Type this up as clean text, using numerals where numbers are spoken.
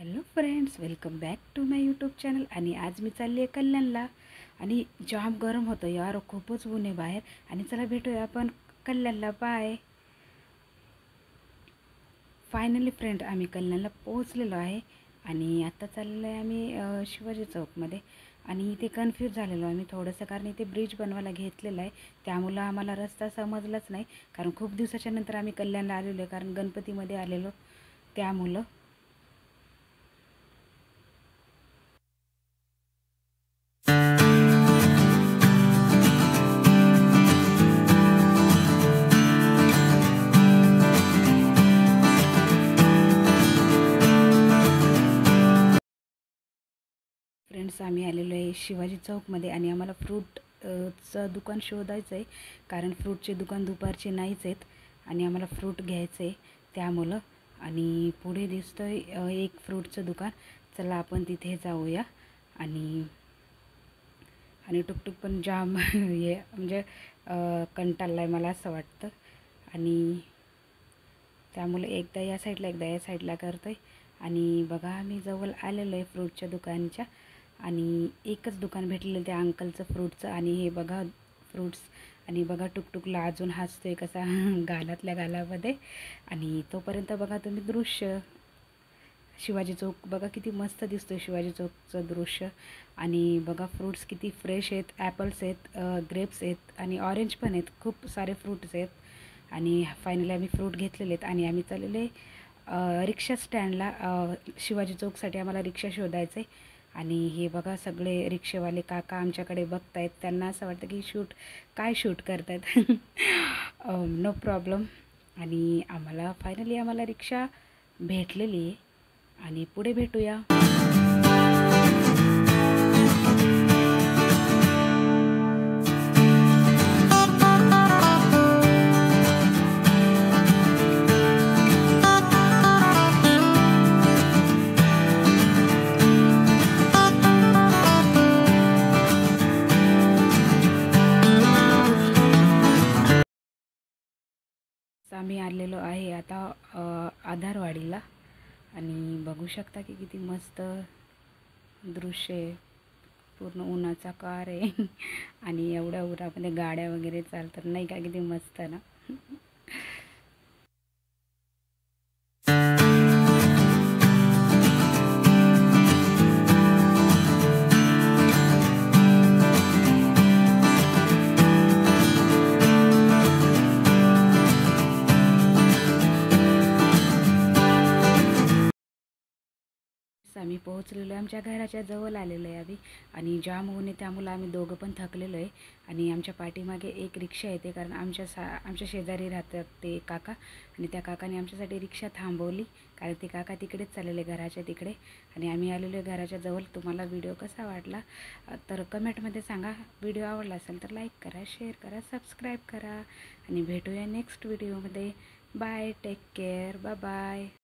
Hello friends, welcome back to my YouTube channel. आणि आज मी चालली आहे कल्याणला. आणि जाम गरम होतं यार, खूपच ऊन आहे बाहेर. आणि चला भेटूया आपण कल्याणला. बाय. फायनली फ्रेंड, आम्ही कल्याणला पोहोचलेलो आहे. आणि आत्ता चाललेलो आहे आम्ही शिवाजी चौकमध्ये. आणि इथे कन्फ्यूज झालेलो आम्ही थोडंसं, कारण इथे ब्रिज बनवायला घेतलेलं आहे. त्यामुळं आम्हाला रस्ता समजलाच नाही, कारण खूप दिवसाच्या नंतर आम्ही कल्याणला आलेलो आहे, कारण गणपतीमध्ये आलेलो त्यामुळं. फ्रेंड्स, आम्ही आलेलो आहे शिवाजी चौकमध्ये. आणि आम्हाला चं दुकान शोधायचं आहे, कारण फ्रूटचे दुकान दुपारचे नाहीच आहेत. आणि आम्हाला फ्रूट घ्यायचं आहे त्यामुळं. आणि पुढे दिसतं आहे एक फ्रूटचं दुकान. चला आपण तिथे जाऊया. आणि आणि टुकटुक पण जाम हे म्हणजे कंटाळला आहे मला असं वाटतं. आणि त्यामुळे एकदा या साईडला एकदा या साईडला करतो आहे. आणि बघा, आम्ही जवळ आलेलो आहे फ्रूटच्या दुकानच्या. आणि एकच दुकान भेटलेलं त्या अंकलचं फ्रूटचं. आणि हे बघा फ्रूट्स. आणि बघा टुकटुकला अजून हसतोय कसा गालातल्या गालामध्ये. आणि तोपर्यंत बघा तुम्ही दृश्य. शिवाजी चौक बघा किती मस्त दिसतोय, शिवाजी चौकचं दृश्य. आणि बघा फ्रूट्स किती फ्रेश आहेत. ॲपल्स आहेत, ग्रेप्स आहेत आणि ऑरेंज पण आहेत. खूप सारे फ्रूट्स आहेत. आणि फायनली आम्ही फ्रूट घेतलेले आहेत. आणि आम्ही चाललेले रिक्षा स्टँडला. शिवाजी चौकसाठी आम्हाला रिक्षा शोधायचं आहे. आणि हे बघा सगळे रिक्षेवाले काका आमच्याकडे बघत आहेत. त्यांना असं वाटतं की काय शूट करत आहेत. No problem. आणि आम्हाला रिक्षा भेटलेली आहे. आणि पुढे भेटूया. आम्ही आलेलो आहे आता आधारवाडीला. आणि बघू शकता की किती मस्त दृश्य आहे. पूर्ण उन्हाचा कार आहे. आणि एवढ्या उन्हामध्ये गाड्या वगैरे चालतात नाही का, किती मस्त ना. आम्ही पोहोचलेलो आहे, आमच्या घराच्या जवळ आलेलो आहे आम्ही. आणि जाम ऊन आहे त्यामुळं आम्ही दोघं पण थकलेलो आहे. आणि आमच्या पाठीमागे एक रिक्षा येते, कारण आमच्या शेजारी राहतात ते काका. आणि त्या काकाने आमच्यासाठी रिक्षा थांबवली, कारण ते काका तिकडेच चाललेले घराच्या तिकडे. आणि आम्ही आलेलो आहे घराच्या जवळ. तुम्हाला व्हिडिओ कसा वाटला तर कमेंटमध्ये सांगा. व्हिडिओ आवडला असेल तर लाईक करा, शेअर करा, सबस्क्राईब करा. आणि भेटूया नेक्स्ट व्हिडिओमध्ये. Bye, take care, bye bye.